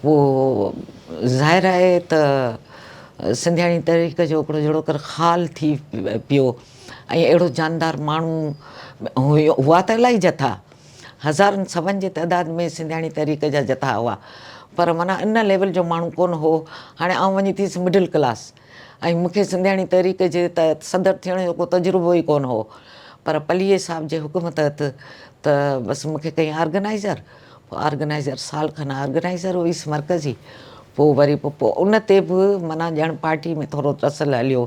पोइ ज़ाहिर आहे त सिंधियाणी तहरीक जो हिकिड़ो जहिड़ो कर ख़ाल थी पियो ऐं अहिड़ो जानदार माण्हू हुआ त इलाही जथा, हज़ारनि सभनि जे तइदाद में सिंधियाणी तहरीक जा जथा हुआ, पर माना इन लेवल जो माण्हू कोन हो। हाणे आउं वञी थियसि मिडिल क्लास ऐं मूंखे सिंधियाणी तहरीक जे तहत सदर थियण जो को तजुर्बो ई कोन हो, पर पलीअ साहिब जे हुकुम तहत त बसि मूंखे कई ऑर्गेनाइज़र, पोइ ऑर्गेनाइज़र साल खनि ऑर्गेनाइज़र हुईसि मर्कज़ी। पोइ वरी पोइ उन ते बि माना ॼण पार्टी में थोरो तसल हलियो,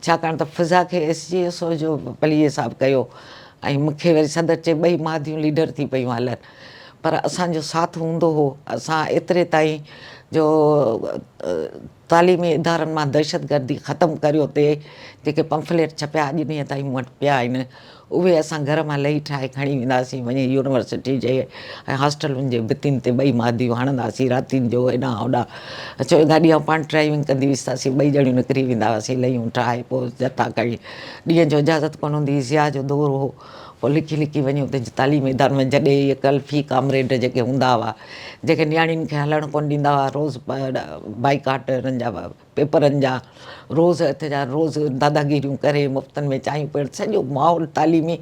छाकाणि त फिज़ा खे SGSO जो पलीअ साहिबु कयो ऐं मूंखे वरी सदर चे ॿई मादियूं लीडर थी पयूं हलनि, पर असांजो साथ हूंदो हो। असां एतिरे ताईं जो तालीमी इदारनि मां दहशतगर्दी ख़तमु करियो ते जेके पंफलेट छपिया अॼु ॾींहं ताईं मूं वटि पिया आहिनि, उहे असां घर मां लही ठाहे खणी वेंदासीं, वञी यूनिवर्सिटी जे ऐं हॉस्टलुनि जे भितियुनि ते ॿई मादियूं हणंदासीं रातिनि जो हेॾां होॾां। चओ गाॾी ऐं पाण ड्राइविंग कंदी विसतासीं, ॿई ॼणियूं निकिरी वेंदा हुआसीं लयूं ठाहे, पोइ जथा खणी। ॾींहं जो इजाज़त कोन हूंदी हुई, सियाह जो दौर हो, पोइ लिकी लिकी वञी उते तालीमी इदारनि में, जॾहिं इहे कल्फी कामरेड जेके हूंदा हुआ, जेके नियाणियुनि खे हलणु कोन ॾींदा हुआ, रोज़ बाइकाट हिननि जा पेपरनि जा, रोज़ हथ जा रोज़ दादागिरियूं करे मुफ़्तनि में चांहियूं पियण, सॼो माहौल तालीमी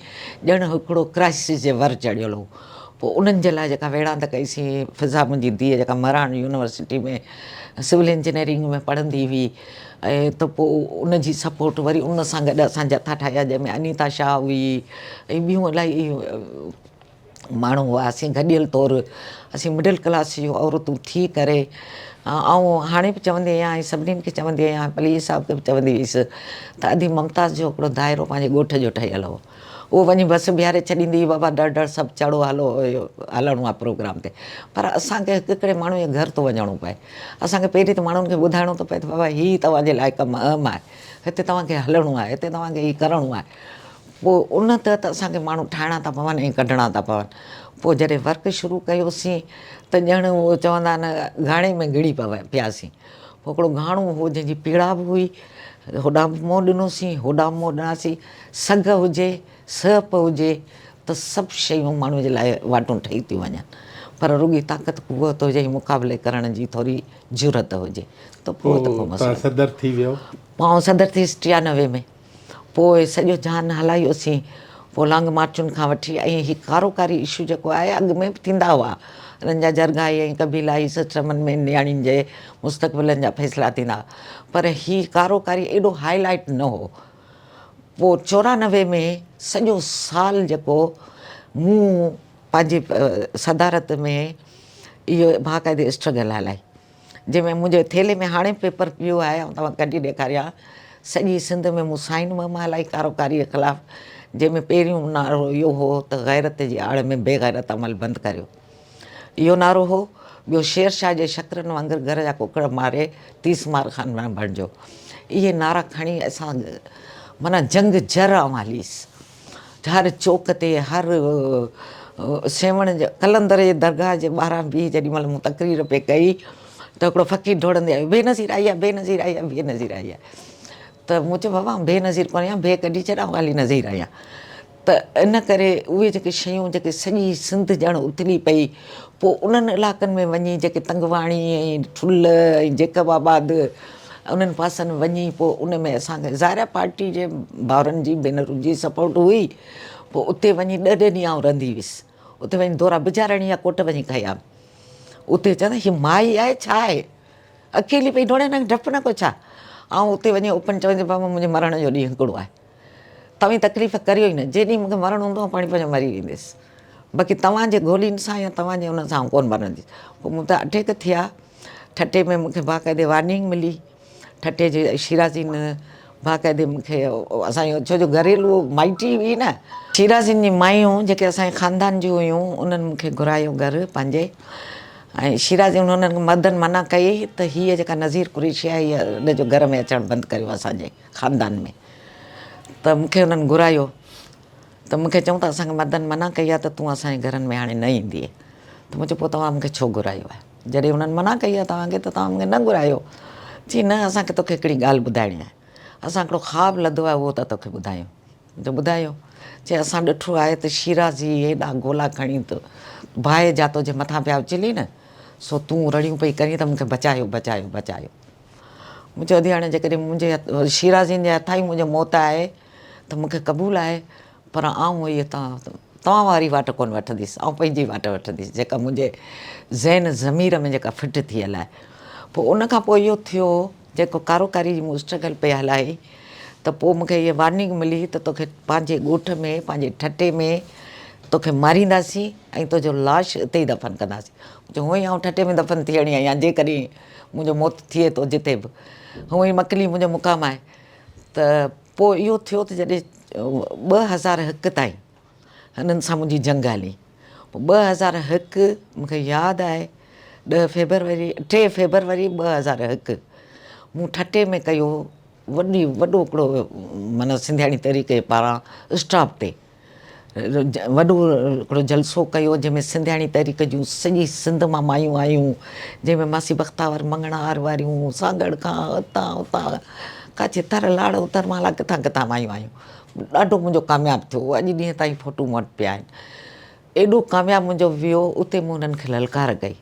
ॼण हिकिड़ो क्राइसिस जे वर चढ़ियल हो। पोइ उन्हनि जे लाइ जेका वेड़ांद कईसीं, फिज़ा मुंहिंजी धीअ जेका मराण यूनिवर्सिटी में सिविल इंजीनियरिंग में पढ़ंदी हुई, ऐं त पोइ उनजी सपोर्ट वरी उन सां गॾु असां जथा ठाहिया, जंहिंमें अनीता शाह हुई ऐं ॿियूं इलाही माण्हू हुआसीं गॾियल तौरु। असीं मिडिल क्लास जूं औरतूं थी करे, ऐं हाणे बि चवंदी आहियां ऐं सभिनीनि खे चवंदी आहियां, पलीअ साहिब खे बि चवंदी हुअसि त अदी मुमताज़ जो हिकिड़ो दाइरो पंहिंजे ॻोठ जो ठहियल हो, उहो वञी बस बीहारे छॾींदी हुई, बाबा डर डर सभु चढ़ो हलो हलणो आहे प्रोग्राम ते। पर असांखे हिकु हिकिड़े माण्हू जे घर थो वञिणो पए, असांखे पहिरीं त माण्हुनि खे ॿुधाइणो थो पए त बाबा हीअ तव्हांजे लाइ कमु अहम आहे, हिते तव्हांखे हलणो आहे, हिते तव्हांखे हीअ करिणो आहे। पोइ उन तहत असांखे माण्हू ठाहिणा था पवनि ऐं कढणा था पवनि। पोइ जॾहिं वर्क शुरू कयोसीं त ॼण उहो चवंदा आहिनि घाणे में ॻिड़ी पियासीं। पोइ हिकिड़ो घाणो हो जंहिंजी पीड़ा बि हुई, होॾां बि मोह ॾिनोसीं, होॾां बि मोह ॾिनासीं। सघ हुजे सहप हुजे त सभु शयूं माण्हूअ जे लाइ वाटूं ठही थियूं वञनि, पर रुॻी ताक़त कुवत हुजे, मुक़ाबले करण जी थोरी ज़रूरत हुजे त पोइ मसइलो सदर थी वियो। पोइ सदर थियसि 93 में। पोइ सॼो जान हलायोसीं, पोइ लांग मार्चुनि खां वठी, ऐं हीउ कारोकारी इशू जेको आहे अॻु में बि थींदा हुआ, हिननि जा जरगाई ऐं कबीलाई सिस्टमनि में नियाणियुनि जे मुस्तक़बिलनि जा फ़ैसिला थींदा, पर हीउ कारोकारी एॾो हाईलाइट न हो। पोइ 94 में सॼो साल जेको मूं पंहिंजे सदारत में इहो बाक़ाइदे स्ट्रगल हलाई, जंहिंमें मुंहिंजे थेले में हाणे पेपर पियो आहे, ऐं तव्हां कढी ॾेखारियां, सॼी सिंध में मूं साइन हलाई कारोकारीअ ख़िलाफ़ु, जंहिंमें पहिरियों नारो इहो हो त गैरत जी आड़ में बेगैरत अमल बंदि करियो, इहो नारो हो। ॿियो शेरशाह जे शक्रनि वांगुरु घर जा कुकड़ मारे 30 मार खान न बणिजो, इहे नारा खणी असां माना जंग जर हलीसि। हर चौक ते, हर सेवण जे कलंदर जे दरगाह जे ॿाहिरां बि जेॾी महिल मूं तकरीर पे कई त हिकिड़ो फ़क़ीर डोड़ंदे आयो, बेनज़ीर आई आहे, बेनज़ीर आई आहे, बेनज़ीर आई आहे। त मूं चयो बाबा बेनज़ीर कोन आहियां, बे कढी छॾां, ख़ाली नज़ीर आहियां। त इन करे उहे जेके शयूं जेके सॼी सिंध ॼण उथली पई, पोइ उन्हनि इलाइक़नि में वञी जेके तंगवाणी ऐं ठुल ऐं जेकबाबाद उन्हनि पासनि वञी, पोइ उन में असांखे ज़ाहिर पार्टी जे भाउरनि जी भेनरुनि जी सपोर्ट हुई। पोइ उते वञी 2 ॾींहं आउं रहंदी हुअसि, उते वञी दोरा बिचारणी या कोट वञी खयां, उते चवंदा हीअ माई आहे छा आहे, अकेली पई डोड़े, न डपु न को छा। ऐं उते वञी ओपन चवंदी बाबा मुंहिंजे मरण जो ॾींहुं हिकिड़ो आहे, तव्हां तकलीफ़ करियो ई न, जेॾीं मूंखे मरणु हूंदो पाणी पंहिंजो मरी वेंदसि, बाक़ी तव्हांजे गोलियुनि सां या तव्हांजे हुन सां कोन मरंदी। पोइ मूं त अठेक थिया, ठठे में मूंखे बाक़ाइदे वार्निंग मिली, ठठे जे शिराज़ीन बाक़ाइदे मूंखे असांजो छो जो घरेलू माइटी हुई न, शिराज़ीन जी मायूं जेके असांजे ख़ानदान जूं हुयूं, उन्हनि मूंखे घुरायो घर पंहिंजे, ऐं शिराज़ी उन्हनि मर्दनि मना कई त हीअ जेका नज़ीर कुरैशी आहे हीअ हिनजो घर में अचणु बंदि करियो असांजे ख़ानदान में। त मूंखे हुननि घुरायो, त मूंखे चऊं त असांखे मर्दनि मना कई आहे त तूं असांजे घरनि में हाणे न ईंदीअ। त मूं चयो पोइ तव्हां मूंखे छो घुरायो आहे, जॾहिं हुननि मना कई आहे तव्हांखे त तव्हां मूंखे न घुरायो। चई न असांखे तोखे हिकिड़ी ॻाल्हि ॿुधाइणी आहे, असां हिकिड़ो ख़्वाबु लधो आहे उहो त तोखे ॿुधायूं। त ॿुधायो। चई असां ॾिठो आहे त शिराज़ी हेॾा गोला खणी त बाहि जातो जे मथां पिया उचली न, सो तूं रड़ियूं पई करीं त मूंखे बचायो बचायो बचायो। मूं चयो हाणे जेकॾहिं मुंहिंजे शिराज़ीन जे हथां ई मुंहिंजो मौत आहे त मूंखे क़बूलु आहे, पर आउं इहे तव्हां वारी वाट कोन वठंदसि, आउं पंहिंजी वाट वठंदसि जेका मुंहिंजे ज़हन ज़मीर में जेका फिट थियल आहे। पोइ उन खां पोइ इहो थियो जेको कारोकारी जी मूं स्ट्रगल पे हलाई, त पोइ मूंखे इहा वार्निंग मिली त तोखे पंहिंजे ॻोठ में पंहिंजे ठटे में तोखे मारींदासीं ऐं तुंहिंजो लाश हिते ई दफ़न कंदासीं। हूअं ई आउं ठटे में दफ़न थियणी आहियां जेकॾहिं मुंहिंजो मौत थिए थो जिते बि, हूअं ई मकली मुंहिंजो मुक़ामु आहे। त पोइ इहो थियो त जॾहिं 2001 ताईं हिननि सां मुंहिंजी जंग हली। पोइ 2001 मूंखे यादि आहे 8 फेबरवरी 2001 मूं ठटे में कयो वॾो हिकिड़ो माना सिंधियाणी तहरीक जे पारां स्टॉप ते वॾो हिकिड़ो जलसो कयो, जंहिंमें सिंधियाणी तहरीक जूं सॼी सिंध मां मायूं आयूं, जंहिंमें मासी बख़्तावर मंगणार वारियूं सागड़ खां हुतां हुतां काचे थर लाड़ उतर माला किथां किथां मायूं आयूं। ॾाढो मुंहिंजो कामयाबु थियो, अॼु ॾींहं ताईं फ़ोटू मूं वटि पिया आहिनि। एॾो कामयाबु मुंहिंजो वियो, उते मूं हुननि खे ललकार कई।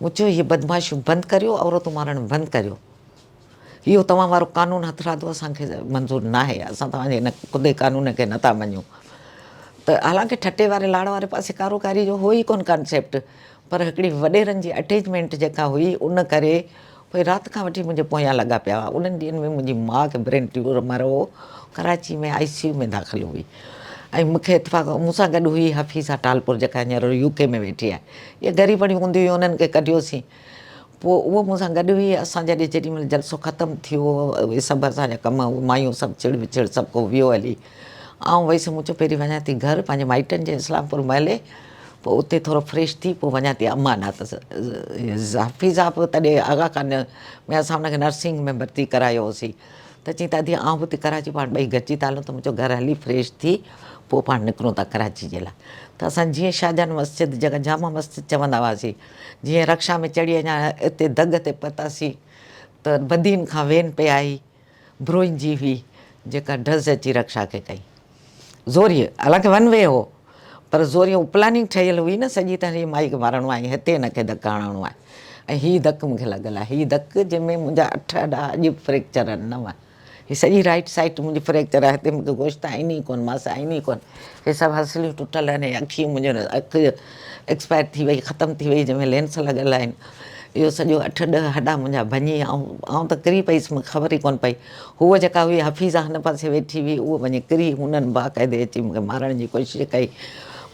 मूं चयो इहे बदमाशियूं बंदि करियो, औरतूं मारणु बंदि करियो, इहो तव्हां वारो कानून हथरादो असांखे मंज़ूरु न आहे, असां तव्हांजे हिन ख़ुदि कानून खे नथा मञूं। त हालांकि ठटे वारे लाड़ वारे पासे कारोकारी जो हो ई कोन कॉन्सेप्ट, पर हिकिड़ी वॾेरनि जी अटैचमेंट जेका हुई उन करे भई राति खां वठी मुंहिंजे पोयां लॻा पिया हुआ। उन्हनि ॾींहंनि में मुंहिंजी माउ खे ब्रेन ट्यूमर हो, कराची में ICU में दाख़िल हुई, ऐं मूंखे इतफ़ाक़ मूंसां गॾु हुई हफ़ीज़ा टालपुर जेका हींअर UK में वेठी आहे। इहे ग़रीबणियूं हूंदियूं हुयूं, उन्हनि खे कढियोसीं। पोइ उहो मूंसां गॾु हुई, असां जॾहिं जेॾीमहिल जलसो ख़तमु थियो, उहे सभु असांजा कम मायूं सभु चिड़ विचिड़ सभु को वियो हली, आउं वईसि। मूं चयो पहिरीं वञा थी घर पंहिंजे माइटनि जे इस्लामपुर महले, पोइ उते थोरो फ्रेश थी पोइ वञा थी अम्मा ॾांहुं। त हफ़ीज़ा बि तॾहिं आगा खान में असां हुनखे नर्सिंग में भर्ती करायो होसीं, त चई दादी आउं बि हिते कराची, पाण ॿई गॾिजी था हलूं। त मुंहिंजो घर हली फ्रेश थी पोइ पाण निकिरूं था कराची जे लाइ। त असां जीअं शाहजहान मस्जिद जेका जामा मस्जिद चवंदा हुआसीं, जीअं रक्षा में चढ़ी अञा हिते दग ते पहुतासीं त बदीन खां वेन पे आई ब्रोइन जी हुई जेका डज़ अची रक्षा खे कई ज़ोरीअ, हालांकि वन वे हो पर ज़ोरीअ प्लानिंग ठहियल हुई न सॼी त हिन माई खे मारणो आहे, हिते हिनखे धकु हणणो आहे। ऐं हीअ धकु मूंखे लॻल आहे, हीअ धकु जंहिंमें मुंहिंजा 8 अॾा अॼु फ्रैक्चर आहिनि, 9। हीअ सॼी राइट साइड मुंहिंजी फ्रैक्चर आहे, हिते मूंखे गोश्त आहिनि ई कोन, मांस आहिनि ई कोन, हे सभु हसलियूं टुटल आहिनि। अखियूं मुंहिंजो अखि एक्सपायर थी वई, ख़तमु थी वई, जंहिंमें लेंस लॻल आहिनि। इहो सॼो 8-10 हॾा मुंहिंजा भञी, आउं त किरी पईसि, मूंखे ख़बर ई कोन पई। हूअ जेका हुई हफ़ीज़ा हिन पासे वेठी हुई, उहा वञी किरी, हुननि बाक़ाइदे अची मूंखे मारण जी कोशिशि कई।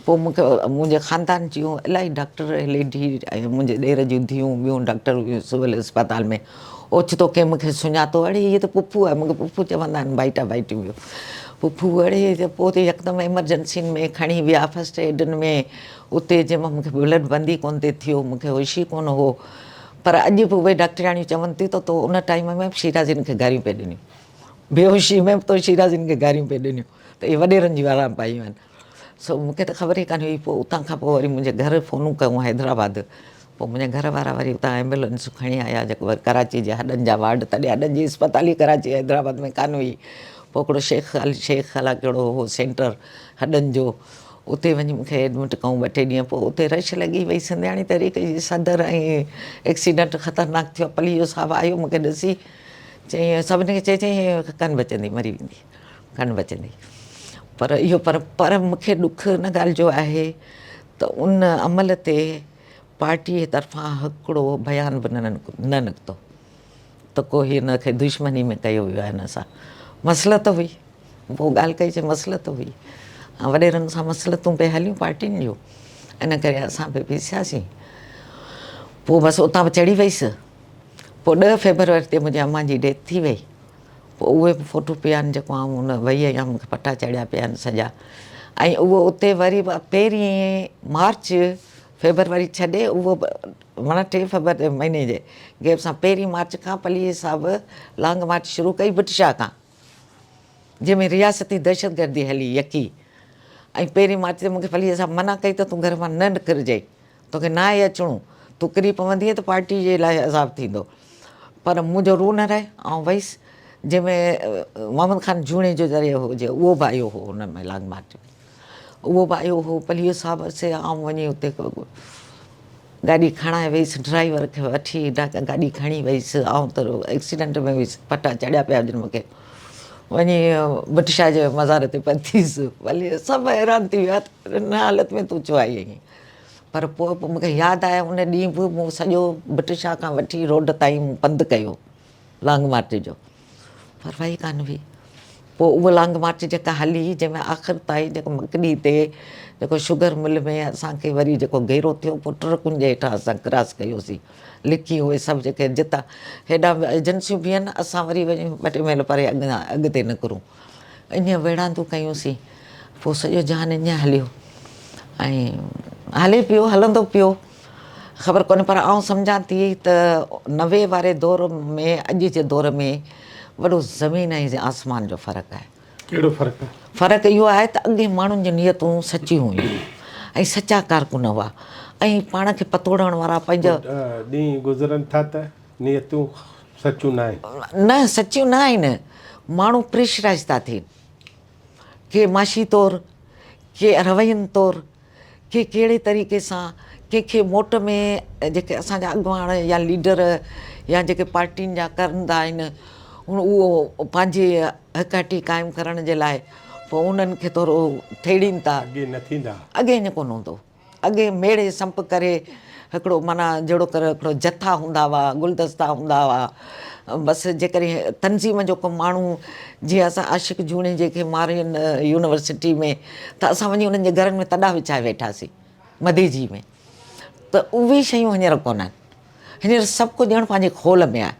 पोइ मूंखे मुंहिंजे ख़ानदान जूं इलाही डॉक्टर लेडी ऐं मुंहिंजे ॾेर जूं धीअरूं ॿियूं डॉक्टर हुयूं सिविल अस्पताल में, ओचितो कंहिं मूंखे सुञातो, अड़े हीअ त पुफू आहे, मूंखे पुफू चवंदा आहिनि, बाइटा बाइटियूं ॿियूं पुफू, अड़े त पोइ त यकदमि एमरजेंसियुनि में खणी विया, फस्ट एडनि में, उते जंहिंमें मूंखे ब्लड बंदी कोन थिए थियो, मूंखे होश ई कोन हो। पर अॼु बि उहे डॉक्टराणियूं चवनि थियूं त तो उन टाइम में बि शिराज़ियुनि खे गारियूं पिए ॾिनियूं, बेहोशी में बि तो शिराज़ियुनि खे गारियूं पिए ॾिनियूं, त इहे वॾेरनि जी वारा पायूं आहिनि। सो मूंखे त ख़बर ई कान हुई। पोइ उतां खां पोइ वरी मुंहिंजे घर फ़ोनूं कयूं हैदराबाद, पोइ मुंहिंजे घर वारा वरी उतां एम्बुलेंस खणी आया, जेको वरी कराची जे हॾनि जा वार्ड, तॾहिं हॾनि जी अस्पताल ई कराची हैदराबाद में कान हुई। पोइ हिकिड़ो शेख अला कहिड़ो हो सेंटर हॾनि जो, उते वञी मूंखे एडमिट कयूं 2-3 ॾींहं। पोइ उते रश लॻी वई, सिंधियाणी तहरीक जी सदर, ऐं एक्सीडेंट ख़तरनाक थियो। पलीहो साहबु आयो मूंखे ॾिसी, चई सभिनी खे चई कनि बचंदी, मरी वेंदी, कनि बचंदी। पर इहो पर मूंखे ॾुख हिन ॻाल्हि जो आहे त उन अमल ते पार्टीअ जे तरफ़ां हिकिड़ो बयान बि न निकितो त को हिनखे दुश्मनी में कयो वियो आहे हिन सां। मसलत हुई, पोइ ॻाल्हि कई चई मसलत हुई, वॾेरनि सां मसलतूं पिए हलियूं पार्टियुनि जूं, इन करे असां बि पीसियासीं। पोइ बसि उतां बि चढ़ी वईसि। पोइ 10 फेबरवरी ते मुंहिंजी अम्मा जी डेथ थी वई। पोइ उहे बि फ़ोटू पिया आहिनि, जेको आउं हुन वई आहियां, मूंखे पटा चढ़िया पिया आहिनि सॼा। ऐं उहो उते वरी पहिरीं मार्च फेबरवरी छॾे, उहो माना 3 महीने जे गैप सां पहिरीं मार्च खां पलीह साहिबु लॉन्ग मार्च शुरू कई भटशाह खां, जंहिंमें रियासती दहशतगर्दी हली यकी। ऐं पहिरीं मार्च ते मूंखे पलीह साहिबु मना कई त तूं घर मां न निकिरजांइ, तोखे न आहे अचिणो, तूं किरी पवंदीअ त पार्टी जे लाइ अज़ाबु थींदो। पर मुंहिंजो रूह न रहे, आउं वईसि। जंहिंमें मोहम्मद ख़ान जूणे जो ज़रियो हुजे, उहो बि आयो हो हुन में लॉन्ग मार्च में, उहो बि आयो हो। पलीह साहिब से आउं वञी उते गाॾी खणाए वईसि, ड्राइवर खे वठी गाॾी खणी वईसि, ऐं त एक्सीडेंट में हुईसि, पटा चढ़िया पिया हुजनि मूंखे। वञी भटशाह जे मज़ार ते पहुतीसि, भले सभु हैरान थी विया हिन हालत में तूं छो आई आहीं। पर पोइ मूंखे यादि आहे उन ॾींहुं बि मूं सॼो भटशाह खां वठी रोड ताईं मूं पंधु कयो लॉन्ग मार्च जो, पर वई कान हुई। पोइ उहा लॉन्ग मार्च जेका हली, जंहिंमें आख़िर ताईं जेको मकड़ी ते जेको शुगर मिल में असांखे वरी जेको घेरो थियो, पोइ ट्रकुनि जे हेठां असां क्रॉस कयोसीं, लिखी उहे सभु जेके जितां हेॾा एजेंसियूं बीहनि, असां वरी वञी 2-3 मील परे अॻिते निकिरूं, ईअं विढ़ांदियूं कयूंसीं। पोइ सॼो जान ईअं हलियो ऐं हले पियो, हलंदो पियो, ख़बर कोन्हे। पर आउं सम्झां थी त 90 वारे दौर में अॼु जे दौर में वॾो ज़मीन ऐं आसमान जो फ़र्क़ु आहे। कहिड़ो फ़र्क़ु आहे? फ़र्क़ु इहो आहे त अॻे माण्हुनि जी नियतूं सचियूं हुयूं ऐं सचा कारकुन हुआ, ऐं पाण खे पतोड़ण वारा पंहिंजा ॾींहं गुज़रनि था त नियतूं सचियूं न आहिनि। न सचियूं न आहिनि, माण्हू प्रेशराइज़ था थियनि, के माशी तौरु, के रवैयनि तौरु, के कहिड़े तरीक़े सां, कंहिंखे मोट में जेके असांजा अॻुवान या लीडर या जेके पार्टियुनि जा कंदा आहिनि, उहो पंहिंजे हक़ाटी क़ाइमु करण जे लाइ पोइ उन्हनि खे थोरो थेड़ीनि था। अॻे न थींदा, अॻे ईअं कोन हूंदो, अॻे मेड़े संप करे हिकिड़ो माना जहिड़ो कर हिकिड़ो जथा हूंदा हुआ, गुलदस्ता हूंदा हुआ, बसि जेकॾहिं तनज़ीम जो को माण्हू, जीअं असां आशिक़ जूणे जेके मारियुनि यूनिवर्सिटी में, त असां वञी उन्हनि जे घरनि में तॾा विछाए वेठासीं मदेजी में, त उहे शयूं हींअर कोन आहिनि। हींअर सभु कुझु ॼण पंहिंजे खोल में आहे,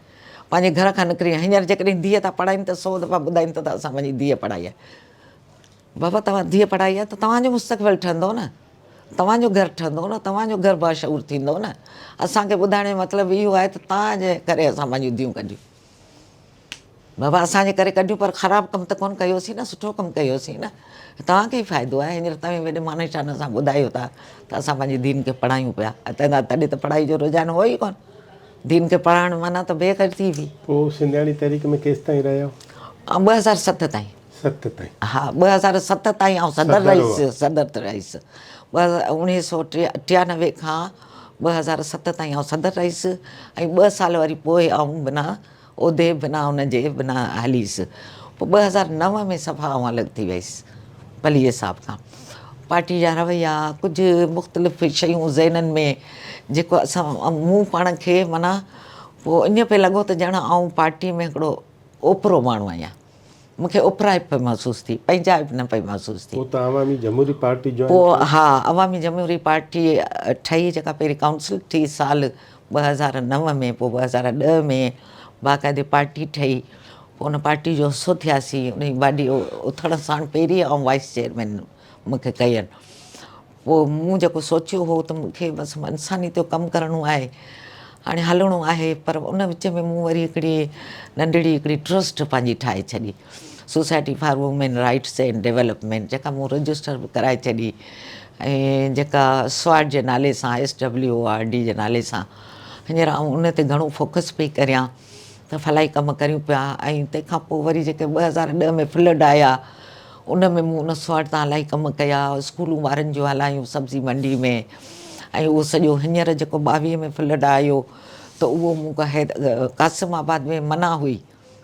पंहिंजे घर खां निकिरी। हींअर जेकॾहिं धीअ था पढ़ाइनि त 100 दफ़ा ॿुधाइनि त असां पंहिंजी धीअ पढ़ाई आहे। बाबा तव्हां धीअ पढ़ाई आहे त तव्हांजो मुस्तक़बिल ठहंदो न, तव्हांजो घरु ठहंदो न, तव्हांजो घरु बाशऊर थींदो न। असांखे ॿुधाइण जो मतिलबु इहो आहे त तव्हांजे करे असां पंहिंजियूं धीअरूं कढियूं। बाबा असांजे करे कढियूं, पर ख़राबु कमु त कोन्ह कयोसीं न, सुठो कमु कयोसीं न, तव्हांखे ई फ़ाइदो आहे। हींअर तव्हां वॾे मानेशान सां ॿुधायो था त असां पंहिंजी धीअनि खे पढ़ायूं पिया, तॾहिं त पढ़ाई जो रुझान हो ई कोन्ह, धीअनि खे पढ़ाइण माना त बेख़ैर थी हुई। पोइ सिंधियाणी तहरीक में केसि ताईं रहियो? 2007 ताईं। 7 ताईं? हा, 2007 ताईं आउं सदर रहीसि, सदर रहीसि। 1993 खां 2007 ताईं आउं सदर रहीसि, ऐं 2 साल वरी पोइ आउं बिना उहिदे, बिना उनजे, बिना हलीसि। पोइ 2009 में सफ़ा आउं अलॻि थी वईसि पलीअ साहब खां। पार्टी जा रवैया, कुझु मुख़्तलिफ़ शयूं ज़हननि में जेको असां मूं पाण खे माना पोइ ईअं पियो लॻो त ॼण आउं पार्टी में हिकिड़ो ओपरो माण्हू आहियां। मूंखे ओपराइप पई महसूसु थी, पंहिंजाइप न पई महसूसु थी। पोइ त अवामी जमहूरी पार्टी जो पोइ हा, अवामी जमहूरी पार्टी ठही, जेका पहिरीं काउंसिल थी साल 2009 में, पोइ 2010 में बाक़ाइदे पार्टी ठही। पोइ उन पार्टी जो हिसो थियासीं। उन बाडी उथण साण पहिरीं ऐं वाइस चेयरमैन मूंखे कयनि। पोइ मूं जेको सोचियो हो त मूंखे बसि इंसानियत जो कमु करिणो आहे, हाणे हलिणो आहे। पर उन विच में मूं वरी हिकिड़ी नंढड़ी हिकिड़ी ट्रस्ट पंहिंजी ठाहे छॾी, society for women rights and development, जेका मूं रजिस्टर बि कराए छॾी, ऐं जेका स्वाट जे नाले सां, SWORD जे नाले सां हींअर आउं उन ते घणो फोकस पई करियां, त फलाई कमु करियूं पिया। ऐं तंहिंखां पोइ वरी जेके 2010 में फ्लड आया, उन में मूं उन स्वाट तां इलाही कमु कया, स्कूलूं ॿारनि जूं हलायूं सब्जी मंडी में। ऐं उहो सॼो हींअर जेको 22 में फ्लड आयो, त उहो मूं कासिमाबाद में मना हुई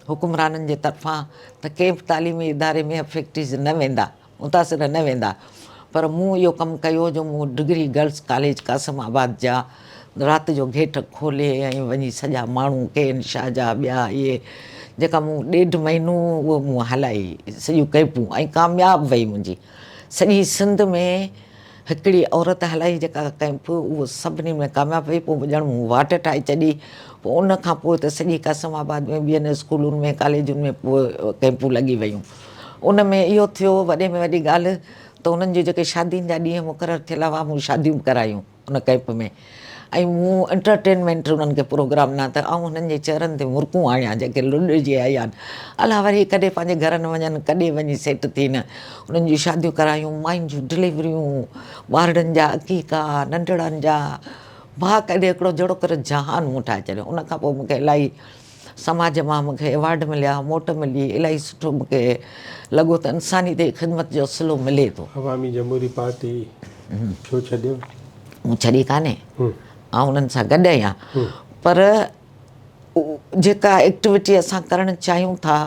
हुकुमराननि जे तरफ़ां त कंहिं बि तालीमी इदारे में फैक्ट्रीज़ न वेंदा, मुतासिर न वेंदा। पर मूं इहो कमु कयो जो मूं डिग्री गर्ल्स कॉलेज कासिमाबाद जा राति जो गेट खोले, ऐं वञी सॼा माण्हू के शाह जा ॿिया इहे जेका मूं 1.5 महीनो उहो मूं हलाई सॼियूं कैंपूं, ऐं कामयाबु वई मुंहिंजी। सॼी सिंध में हिकिड़ी औरत हलाई जेका कैंप, उहो सभिनी में कामयाबु वई। पोइ ॼण मूं वाट ठाहे छॾी। पोइ उन खां पोइ त सॼी कासिमाबाद में ॿियनि स्कूलुनि में, कॉलेजुनि में पोइ कैंपूं लॻी वयूं। उन में इहो थियो वॾे में वॾी ॻाल्हि त उन्हनि जी जेके शादियुनि जा ॾींहं मुक़ररु थियल हुआ, मूं शादियूं करायूं उन कैंप में। ऐं मूं एंटरटेनमेंट उन्हनि खे प्रोग्राम न त ऐं हुननि जे चेहरनि ते मुर्कूं आणियां जेके लुॾिजी आया आहिनि। अलाह वरी कॾहिं पंहिंजे घर न वञनि, कॾहिं वञी सेट थियनि। उन्हनि जूं शादियूं करायूं, मायुनि जूं डिलीवरियूं, ॿारनि जा अक़ीक़ा, नंढड़नि जा भाउ, कॾहिं हिकिड़ो जहिड़ो कर जहान मूं ठाहे छॾियो। उन खां पोइ मूंखे इलाही समाज मां मूंखे अवॉर्ड मिलिया, मोट मिली, इलाही सुठो मूंखे लॻो त इंसानियत जी ख़िदमत जो सिलो मिले थो। अवामी जमहूरी पार्टी छो छॾियो? मूं छॾी कान्हे, उन्हनि सां गॾु आहियां, पर जेका एक्टिविटी असां करणु चाहियूं था,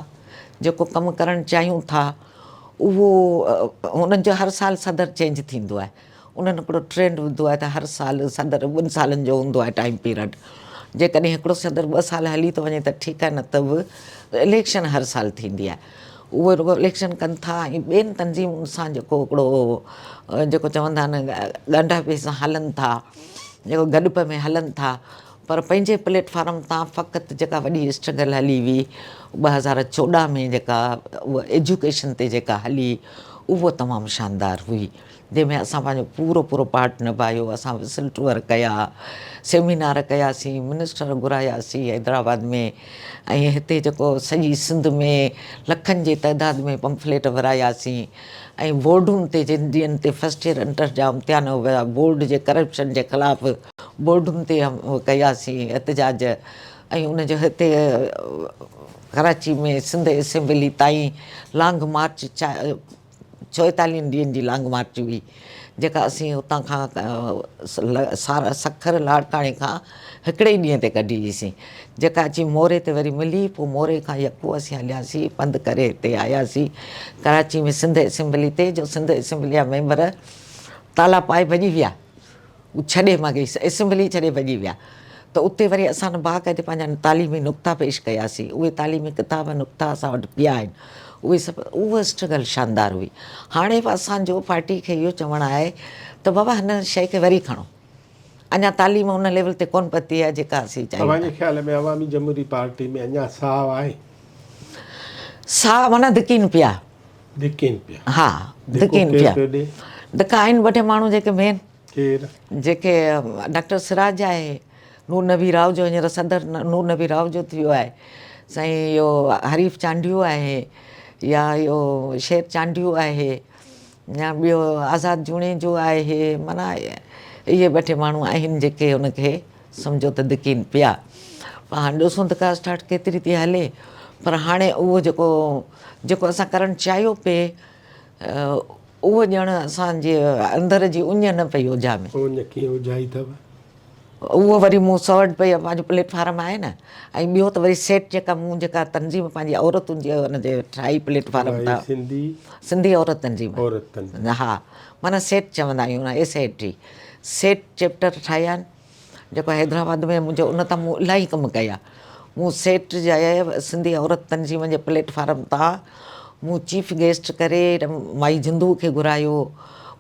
जेको कमु करणु चाहियूं था, उहो उन्हनि जो हर साल सदर चेंज थींदो आहे। उन्हनि हिकिड़ो ट्रेंड हूंदो आहे त हर साल सदर 2 सालनि जो हूंदो आहे टाइम पीरियड। जेकॾहिं हिकिड़ो सदर 2 साल हली थो वञे त ठीकु आहे, न त बि इलेक्शन हर साल थींदी आहे। उहे रुॻो इलेक्शन कनि था ऐं ॿियनि तंज़ीमुनि सां जेको हिकिड़ो जेको चवंदा आहिनि ॻंढापे सां हलनि था, जेको गॾप में हलनि था, पर पंहिंजे प्लेटफार्म तां फ़क़ति जेका वॾी स्ट्रगल हली हुई 2014 में, जेका उहा एजुकेशन ते जेका हली, उहो तमामु शानदार हुई, जंहिंमें असां पंहिंजो पूरो पूरो पार्ट निभायो। असां विसिल टूअर कया, सेमिनार कयासीं, मिनिस्टर घुरायासीं हैदराबाद में, ऐं हिते जेको सॼी सिंध में लखनि जी तइदाद में पंफलेट विरायासीं, ऐं बोर्डुनि ते जिन ॾींहंनि ते फस्ट ईयर इंटर जा इम्तिहान हुआ, बोर्ड जे करप्शन जे ख़िलाफ़ु बोर्डुनि ते कयासीं एहतजाज। ऐं उनजो हिते कराची में सिंध असेंबली ताईं लॉन्ग मार्च 44 ॾींहंनि जी लॉन्ग मार्च हुई, जेका असीं हुतां खां सखर लाड़काणे खां हिकिड़े ई ॾींहं ते कढी हुईसीं, जेका अची मोरे ते वरी मिली। पोइ मोरे खां यकू असीं हलियासीं पंधु करे हिते आयासीं कराची में सिंध असेंबली ते, जो सिंध असेंबली जा मेंबर ताला पाए भॼी विया, छॾे मां गई असेंबली छॾे भॼी विया। त उते वरी असां बाक़ाइदे पंहिंजा तालीमी नुक़्ता पेश कयासीं। उहे तालीमी किताब नुक़्ता असां वटि पिया आहिनि। उहे सभु, उहा स्ट्रगल शानदार हुई। हाणे बि असांजो पार्टी खे इहो चवणु आहे त बाबा हिन शइ खे वरी खणो, अञा तालीम उन लेवल ते कोन पती आहे जेका असीं चाहियूं। तव्हांजे ख़्याल में अवामी जमहूरी पार्टी में अञा साह आहे? साह माना धिकीन पिया, धिकीन पिया। हा धिकीन पिया। धिका आहिनि ॿ टे माण्हू जेके मेन, जेके डॉक्टर सिराज आहे, नूर नबी राव जो हींअर सदर नूर नबी राव जो थी वियो आहे, साईं इहो हरीफ़ चांडियो आहे, या इहो शेर चांडियो आहे, या ॿियो आज़ाद जूणे जो आहे। माना इहे ॿ टे माण्हू आहिनि जेके हुनखे सम्झो त धिकीन पिया। हाणे ॾिसूं धिका स्टार्ट केतिरी थी हले, पर हाणे उहो जेको असां करणु चाहियो पिए, उहो ॼण असांजे अंदर जी उञ न पई उजामे। उहो वरी मूं सौ वटि पई पंहिंजो प्लेटफार्म आहे न, ऐं ॿियो त वरी सेट जेका मूं जेका तंज़ीम पंहिंजी औरतुनि जी हुनजे ठाही प्लेटफार्म तां, सिंधी औरत तंज़ीम, हा माना सेट चवंदा आहियूं, SAT सेट चैप्टर ठाहिया आहिनि, जेको हैदराबाद में मुंहिंजो उन तां मूं इलाही कमु कया। मूं सेट जा सिंधी औरत तंज़ीम जे प्लेटफार्म तां मूं चीफ गेस्ट करे माई जिंदू खे घुरायो,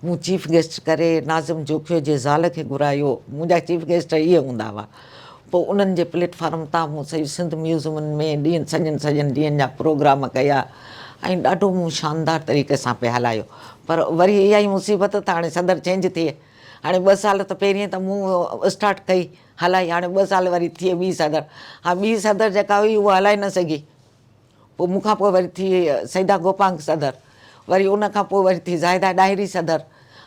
मूं चीफ गेस्ट करे नाज़िम जोखियो जे ज़ाल खे घुरायो। मुंहिंजा चीफ गेस्ट इहे हूंदा हुआ। पोइ उन्हनि जे प्लेटफार्म तां मूं सॼी सिंध म्यूज़ियमनि में सॼनि ॾींहंनि जा प्रोग्राम कया, ऐं ॾाढो मूं शानदार तरीक़े सां पिया हलायो। पर वरी इहा ई मुसीबत त हाणे सदर चेंज थिए। हाणे 2 साल त पहिरीं त मूं स्टार्ट कई हलाई, हाणे 2 साल वरी थिए ॿी सदर। हा ॿी सदर जेका हुई उहा हलाए न सघी। पोइ मूंखां पोइ वरी थी सईदा गोपांग सदर, वरी उन खां पोइ वरी थी ज़ाहिदा डायरी सदर।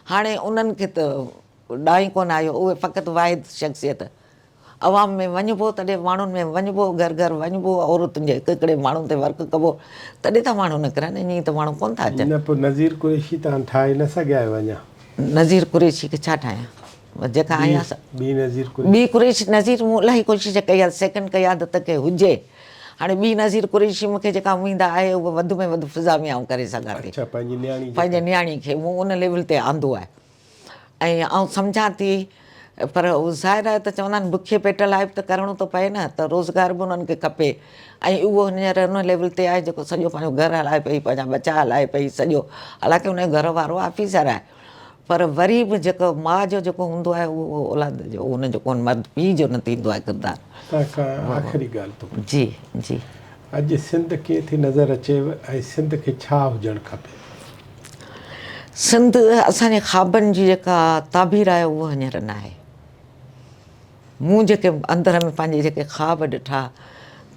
हाणे उन्हनि खे त ॾांहुं कोन आयो, उहे फ़क़ति वाहिद शख़्सियत। अवाम में वञिबो, तॾहिं माण्हुनि में वञिबो, घर घर वञिबो, औरतुनि जे हिकु हिकिड़े माण्हुनि ते वर्क कबो, तॾहिं त माण्हू निकिरनि, ईअं त माण्हू कोन था अचनि। नज़ीर कुरैशी तव्हां ठाहे न सघिया आहियो अञा? नज़ीर कुरैशी खे छा ठाहियां, जेका आहियां ॿी कुरैशी नज़ीर मूं इलाही कोशिशि कई आहे, सेकेंड क़यादत खे हुजे। हाणे ॿी नज़ीर कुरैशी मूंखे जेका उमेद आहे उहा वधि में वधि फिज़ा में आउं करे सघां थी, पंहिंजे नियाणी खे मूं उन लेवल ते आंदो आहे। ऐं आउं सम्झां थी, पर ज़ाहिर आहे त चवंदा आहिनि बुखे पेट लाइ बि त करिणो थो पए न, त रोज़गार बि उन्हनि खे खपे। ऐं उहो हींअर उन लेवल ते आहे जेको सॼो पंहिंजो घरु हलाए पई, पंहिंजा बचा हलाए पई सॼो, हालांकि उनजो घर वारो ऑफिसर आहे, पर वरी बि जेको माउ जो जेको हूंदो आहे उहो औलाद जो उनजो कोन, मर्द पीउ जो न थींदो आहे किरदारु। आख़िरी ॻाल्हि जी जी, अॼु सिंध कीअं थी नज़र अचेव ऐं सिंध खे छा हुजणु खपे? सिंध असांजे ख़्वाबनि जी जेका ताबीर आहे उहा हींअर न आहे। मूं जेके अंदर में पंहिंजे जेके ख़्वाब ॾिठा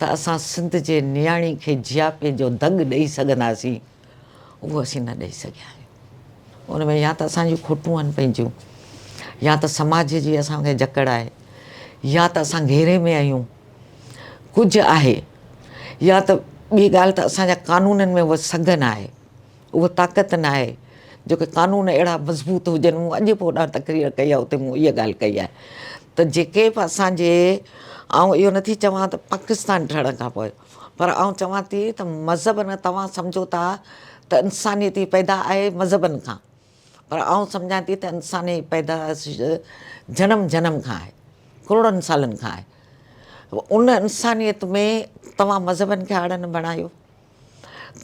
त असां सिंध जे नियाणी खे जियापे जो दग ॾेई सघंदासीं, उहो असीं न ॾेई सघिया आहियूं। उन में या त असांजियूं खोटूं आहिनि पंहिंजियूं, या त समाज जी असांखे जकड़ आहे, या त असां घेरे में आहियूं, कुझु आहे, या त ॿी ॻाल्हि त असांजा कानूननि में उहा सघ न आहे, उहा ताक़त न आहे जेके कानून अहिड़ा मज़बूत हुजनि। मूं अॼु पोइ ॾाढा तकरीर कई आहे, उते मूं इहा ॻाल्हि कई आहे त जेके बि असांजे, आउं इहो नथी चवां त पाकिस्तान ठहण खां पोइ, पर आउं चवां थी त मज़हबनि, तव्हां सम्झो था त इंसानियत पैदा आहे मज़हबनि खां, पर आउं सम्झां थी त इंसानी पैदाइश जनम खां आहे, करोड़नि सालनि खां आहे। उन इंसानियत में तव्हां मज़हबनि खे आड़ न बणायो,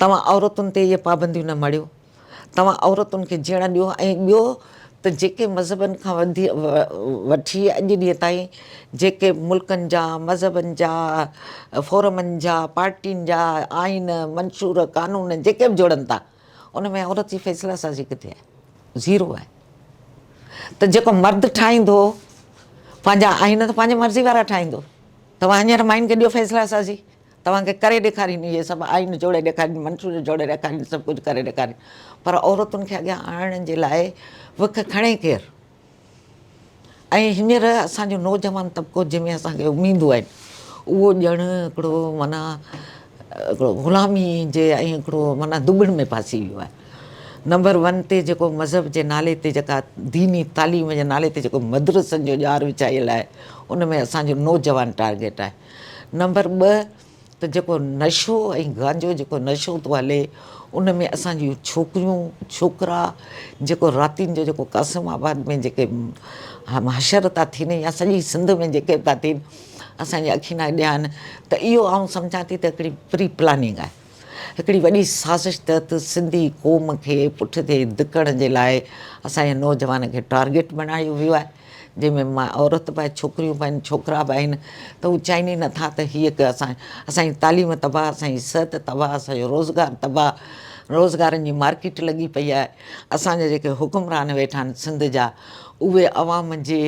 तव्हां औरतुनि ते इहे पाबंदियूं न मड़ियो, तव्हां औरतुनि खे जीअण ॾियो। ऐं ॿियो त जेके मज़हबनि खां वठी अॼु ॾींहं ताईं जेके मुल्कनि जा, मज़हबनि जा, फोरमनि जा, पार्टियुनि जा आइन, मंशूर, कानून जेके बि जोड़नि था, उन में औरत जी फ़ैसिला साज़ी किथे आहे? ज़ीरो आहे। त जेको मर्द ठाहींदो पंहिंजा आइन त पंहिंजी मर्ज़ी वारा ठाहींदो। तव्हां हींअर मायुनि खे ॾियो फ़ैसिला साज़ी, तव्हांखे करे ॾेखारीनि, इहे सभु आइन जोड़े ॾेखारीनि, मंशूर जोड़े ॾेखारीनि, सभु कुझु करे ॾेखारीनि, पर औरतुनि खे अॻियां आणण जे लाइ विख खणे केरु? ऐं हींअर असांजो नौजवान तबिको जंहिंमें असांखे उमीदूं आहिनि, उहो ॼण हिकिड़ो माना हिकिड़ो ग़ुलामी जे ऐं हिकिड़ो माना दुॿिड़ में फासी वियो आहे। नंबर 1 ते जेको मज़हब जे नाले ते, जेका दीनी तालीम जे नाले ते जेको मदरसनि जो ॼार विछायल आहे, उन में असांजो नौजवान टारगेट आहे। नंबर 2 त जेको नशो ऐं गांजो जेको नशो थो हले, उन में असांजियूं छोकिरियूं छोकिरा जेको रातिनि जो जेको कासिमाबाद में जेके हशर था थियनि, या सॼी सिंध में जेके था थियनि, असांजी अखि न ॾियानि, त इहो आउं सम्झां थी त हिकिड़ी प्री प्लानिंग आहे, हिकिड़ी वॾी साज़िश तहत सिंधी क़ौम खे पुठिते धिकण जे लाइ असांजे नौजवान खे टारगेट बणायो वियो आहे, जंहिंमें मां औरत बि आहे, छोकिरियूं बि आहिनि, छोकिरा बि आहिनि। त हू चाहीनि नथा त हीअ हिकु असांजी तालीम तबाह, असांजी सिहत तबाह, असांजो रोज़गारु तबाह, रोज़गारनि जी मार्केट लॻी पई आहे। असांजा जेके हुकुमरान वेठा आहिनि सिंध जा, उहे अवाम जे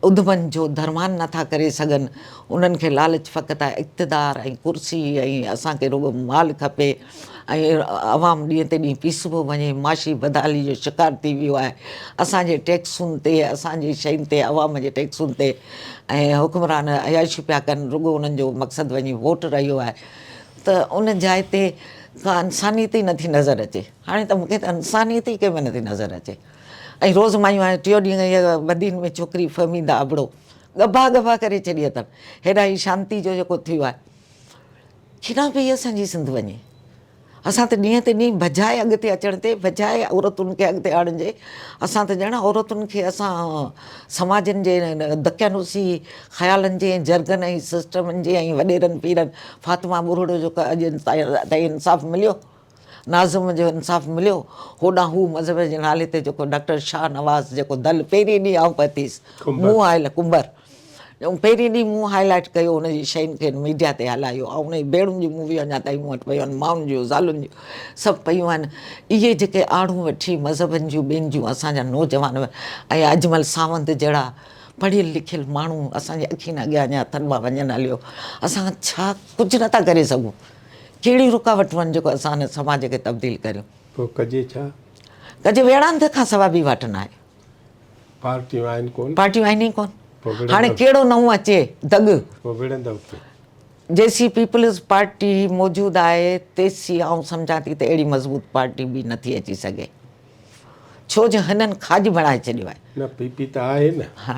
उधमनि जो धरमान नथा करे सघनि। उन्हनि खे लालच फ़क़ति आहे इक़्तिदार ऐं कुर्सी, ऐं असांखे रुॻो माल खपे, ऐं अवाम ॾींहं ते ॾींहुं पीसिबो वञे, माशी बदहाली जो शिकार थी वियो आहे। असांजे टैक्सुनि ते, असांजी शयुनि ते, अवाम जे टैक्सुनि ते, ऐं हुकुमरान अयाशी पिया कनि, रुॻो उन्हनि जो मक़सदु वञी वोट रहियो आहे। त उन जाइ ते का इंसानियत ई नथी नज़र अचे। हाणे त मूंखे त इंसानियत ई कंहिंमें नथी नज़र अचे। ऐं रोज़ु मायूं हाणे 3 ॾींहं इहा बदीन में छोकिरी फ़हमीदा अबड़ो गभा करे छॾी अथनि। हेॾा ई शांती जो जेको थियो आहे, केॾां पई असांजी सिंध वञे? असां त ॾींहं ते ॾींहुं बजाए अॻिते अचण ते, बजाए औरतुनि खे अॻिते आणण जे, असां त ॼण औरतुनि खे असां समाजनि जे दकियानूसी ख़्यालनि जे, जरगनि ऐं सिस्टमनि जे, ऐं वॾेरनि पीरनि, फातिमा बुरड़ो जो अॼु ताईं इंसाफ़ु मिलियो, नाज़िम जो इंसाफ़ु मिलियो। होॾां हू मज़हब जे नाले ते जेको डॉक्टर शाह नवाज़ जेको दल पहिरीं ॾींहुं आउं पतीसि, मुंहुं आयल कुंबर, पहिरीं ॾींहुं मूं हाईलाइट कयो उनजी शयुनि खे मीडिया ते हलायो, ऐं उन भेणुनि जी मूवियूं अञा ताईं मूं वटि पयूं आहिनि, माउनि जूं, ज़ालुनि जूं, सभु पयूं आहिनि। इहे जेके आड़ूं वठी मज़हबनि जूं ॿियनि जूं असांजा नौजवान ऐं अजमल सावंत जहिड़ा पढ़ियल लिखियल माण्हू असांजे अखियुनि अॻियां अञा अथनि मां वञनि हलियो। असां छा कुझु नथा करे सघूं? कहिड़ियूं रुकावटूं आहिनि जेको असां हिन समाज खे तब्दील करियूं? पोइ कजे छा? कजे वेड़ांद खां सवाइ ॿी वाट न आहे। पार्टियूं आहिनि कोन, पार्टियूं आहिनि ई कोन। पोइ हाणे कहिड़ो नओं अचे दग? पोइ विढ़ंदव कीअं? जेसी पीपल्स पार्टी मौजूदु आहे तेसी आउं सम्झां थी त अहिड़ी मज़बूत पार्टी बि नथी अची सघे, छो जो हिननि खाज बणाए छॾियो आहे। न पीपी त आहे न। हा,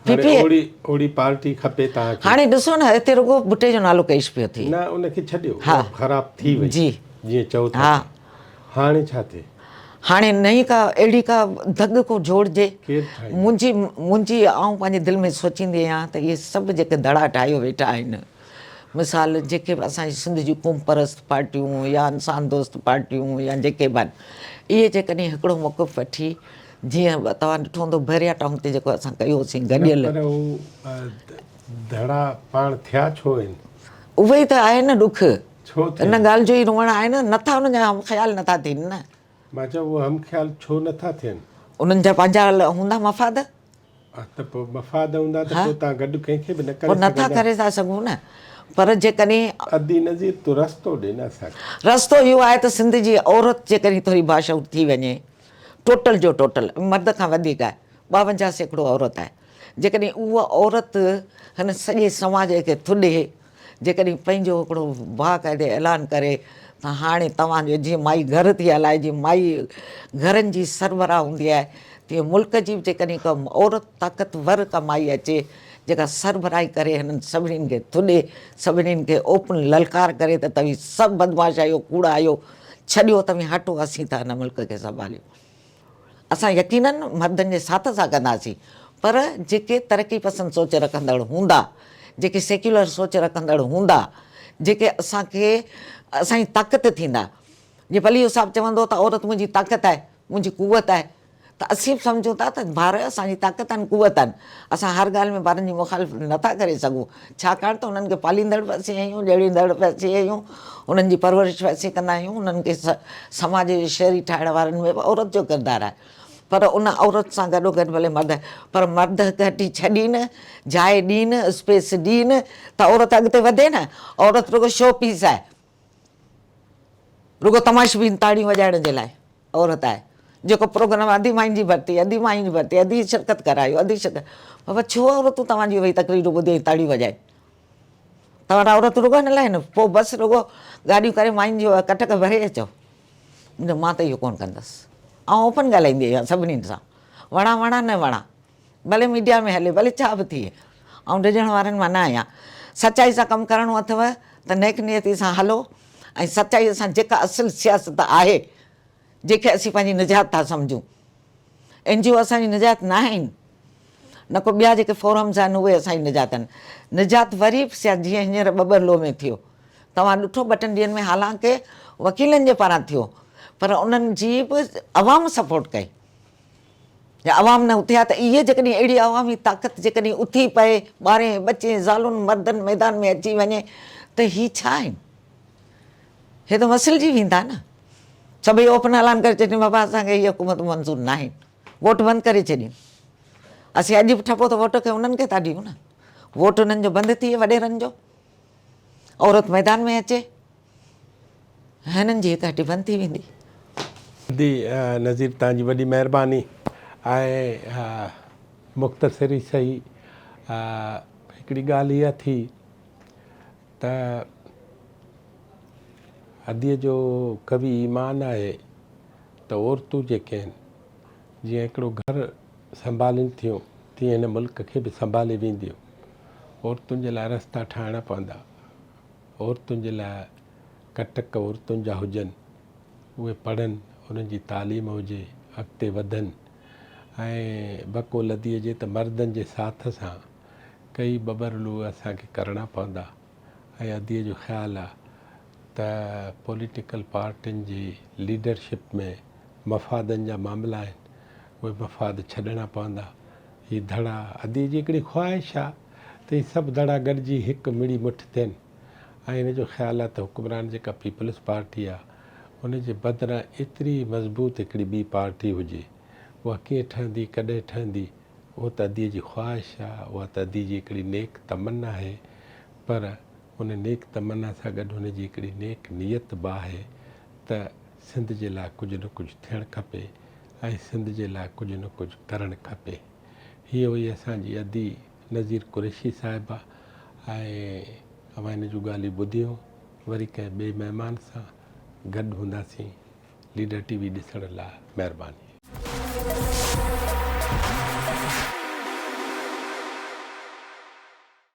हाणे पीपी ओड़ी पार्टी खपे तव्हांखे। हाणे ॾिसो न, हिते रुॻो बुटे जो नालो पेश पियो थिए। न उनखे छॾियो, हा, ख़राबु थी वई जी, जीअं चओ था। हा, हाणे छा थिए? हाणे नई का अहिड़ी का दग को जोड़जे। केरु ठाहींदो? मुंहिंजी आउं पंहिंजे दिलि में सोचींदी आहियां त इहे सभु जेके दड़ा ठाहियो वेठा आहिनि, मिसाल जेके बि असांजी सिंध जूं क़ौम परस्त पार्टियूं या इंसान दोस्त पार्टियूं या जेके बि आहिनि, इहे जेकॾहिं हिकिड़ो मौक़िफ़ वठी, जीअं तव्हां ॾिठो हूंदो बैरिया टाउन ते जेको असां कयोसीं गॾियल, पर हू दड़ा पाण थिया छो आहिनि? उहे ई त आहे न ॾुख। छो थिया? इन ॻाल्हि जो ई रोअण आहे न, नथा उनजा ख़्याल नथा थियनि न। मां चयो उहे हम ख़्याल छो नथा थियनि? उन्हनि जा पंहिंजा हूंदा मफ़ाद। त पोइ मफ़ाद हूंदा त पोइ तव्हां गॾु कंहिंखे बि न करे पोइ नथा करे था सघूं न। पर जेकॾहिं अदी नज़ीर तूं रस्तो ॾे न असांखे। रस्तो इहो आहे त सिंध जी औरत जेकॾहिं थोरी बाशऊर थी वञे, टोटल जो टोटल मर्द खां वधीक आहे, 52% औरत आहे, जेकॾहिं उहा औरत हिन सॼे समाज खे थुॾे, जेकॾहिं पंहिंजो हिकिड़ो बाक़ाइदे ऐलान करे त त हाणे तव्हांजो जीअं माई घर थी हलाए, जीअं माई घरनि जी सरबराह हूंदी आहे, तीअं मुल्क जी बि जेकॾहिं का औरत ताक़तवर का माई अचे जेका सरबराही करे हिननि सभिनीनि खे थुॾे, सभिनीनि खे ओपन ललकार करे त तव्हीं सभु बदमाश आहियो, कूड़ा आहियो, छॾियो, तव्हीं हटो, असीं था हिन मुल्क खे संभालियूं। असां यकीनन मर्दनि जे साथ सां कंदासीं, पर जेके तरक़ी पसंद सोच रखंदड़ हूंदा, जेके सेक्युलर सोच रखंदड़ हूंदा, जेके असांखे असांजी ताक़त थींदा। जीअं पलीहू साहिबु चवंदो त औरत मुंहिंजी ताक़त आहे, मुंहिंजी कुवत आहे, त असीं बि सम्झूं था त ॿार असांजी ताक़त आहिनि, कुवत आहिनि। असां हर ॻाल्हि में ॿारनि जी मुखालिफ़त नथा करे सघूं, छाकाणि त उन्हनि खे पालींदड़ बि असीं आहियूं, ॼड़ींदड़ बि असीं आहियूं, उन्हनि जी परवरिश बि असीं कंदा आहियूं, उन्हनि खे समाज जे शहरी ठाहिण वारनि में बि औरत जो किरदारु आहे। पर उन औरत सां गॾोगॾु भले मर्द, पर मर्द घटी छॾीनि, जाइ ॾीनि, स्पेस ॾीनि त औरत अॻिते वधे न। औरत रुॻो शो पीस आहे, रुॻो तमाशबीन ताड़ियूं वॼाइण जे लाइ औरत आहे, जेको प्रोग्राम अधी माइन जी भर्ती, अधी माइन जी भर्ती, अधी शिरकत करायो, अधी शिरकत। बाबा छो औरतूं तव्हांजी वही तकरीरूं ॿुधे ताड़ियूं वॼाए? तव्हां औरत रुॻो न लाहिनि, पोइ बसि रुॻो गाॾियूं करे माइन जो कटक भरे अचो। मां त इहो कोन्ह कंदसि, ऐं ओपन ॻाल्हाईंदी आहियां सभिनीनि सां, वणा वणा न वणा, भले मीडिया में हले, भले छा बि थिए, ऐं डिॼण वारनि मां न आहियां। सचाई सां कमु करिणो अथव त नेक नियती सां हलो, ऐं सचाईअ सां जेका असुलु सियासत आहे, जंहिंखे असीं पंहिंजी निजात था सम्झूं, NGO असांजी निजात न आहिनि, न को ॿिया जेके फोरम्स आहिनि उहे असांजी निजात आहिनि। निजात वरी बि जीअं हींअर ॿ में थियो, तव्हां ॾिठो 2-3 ॾींहंनि में, हालांकि वकीलनि जे पारां थियो, पर उन्हनि जी बि अवाम सपोर्ट कई, या अवाम न उथिया त इहे जेकॾहिं अहिड़ी अवामी ताक़त जेकॾहिं उथी पए, ॿारहें बचे ज़ालुनि मर्दनि मैदान में अची वञे त हीअ छा आहिनि? हे त मसिलजी वेंदा न। सभई ओपन ऐलान करे छॾियूं, बाबा असांखे हीअ हुकूमत मंज़ूर न आहिनि, वोट बंदि करे छॾियूं। असीं अॼु बि ठपो त वोट खे उन्हनि खे था ॾियूं न, वोट उन्हनि जो बंदि थी वियो वॾेरनि जो, औरत मैदान में अचे, हिननि जी हिकु हटी बंदि थी वेंदी। नज़ीर तव्हांजी वॾी महिरबानी ऐं मुख़्तसिरी सही। हिकिड़ी ॻाल्हि इहा थी त अदीअ जो कवि ईमान आहे त औरतूं जेके आहिनि, जीअं हिकिड़ो घर संभालिनि थियूं, तीअं हिन मुल्क खे बि संभाले वेंदियूं। औरतुनि जे लाइ रस्ता ठाहिणा पवंदा, औरतुनि जे लाइ कटक औरतुनि जा हुजनि, उहे पढ़नि, उन्हनि जी तालीम हुजे, अॻिते वधनि। ऐं बको लदीअ जे त मर्दनि जे साथ सां कई बबरलू असांखे करणा पवंदा। ऐं अदीअ जो ख़्यालु आहे त पॉलिटिकल पार्टियुनि जी लीडरशिप में मफ़ादनि जा मामला आहिनि, उहे मफ़ाद छॾणा पवंदा। हीअ धड़ा अदीअ जी हिकिड़ी ख़्वाहिश आहे त हीअ सभु धड़ा गॾिजी हिकु मिड़ी मुठ थियनि। ऐं हिन जो ख़्यालु आहे त हुकुमरान जेका पीपल्स पार्टी आहे, उनजे बदिरां एतिरी मज़बूत हिकिड़ी ॿी पार्टी हुजे, उहा कीअं ठहंदी, कॾहिं ठहंदी, उहो त अदीअ जी ख़्वाहिश आहे, उहा त अदीअ जी हिकिड़ी नेक तमन्ना आहे। पर उन नेक तमन्ना सां गॾु हुनजी हिकिड़ी नेक नियत बि आहे त सिंध जे लाइ कुझु न कुझु थियणु खपे ऐं सिंध जे लाइ कुझु न कुझु करणु खपे। हीअ हुई असांजी अदी नज़ीर कुरैशी साहिबा। ऐं अवां हिन जूं ॻाल्हियूं ॿुधियूं, वरी कंहिं ॿिए महिमान सां गॾु हूंदासीं। लीडर TV ॾिसण लाइ महिरबानी।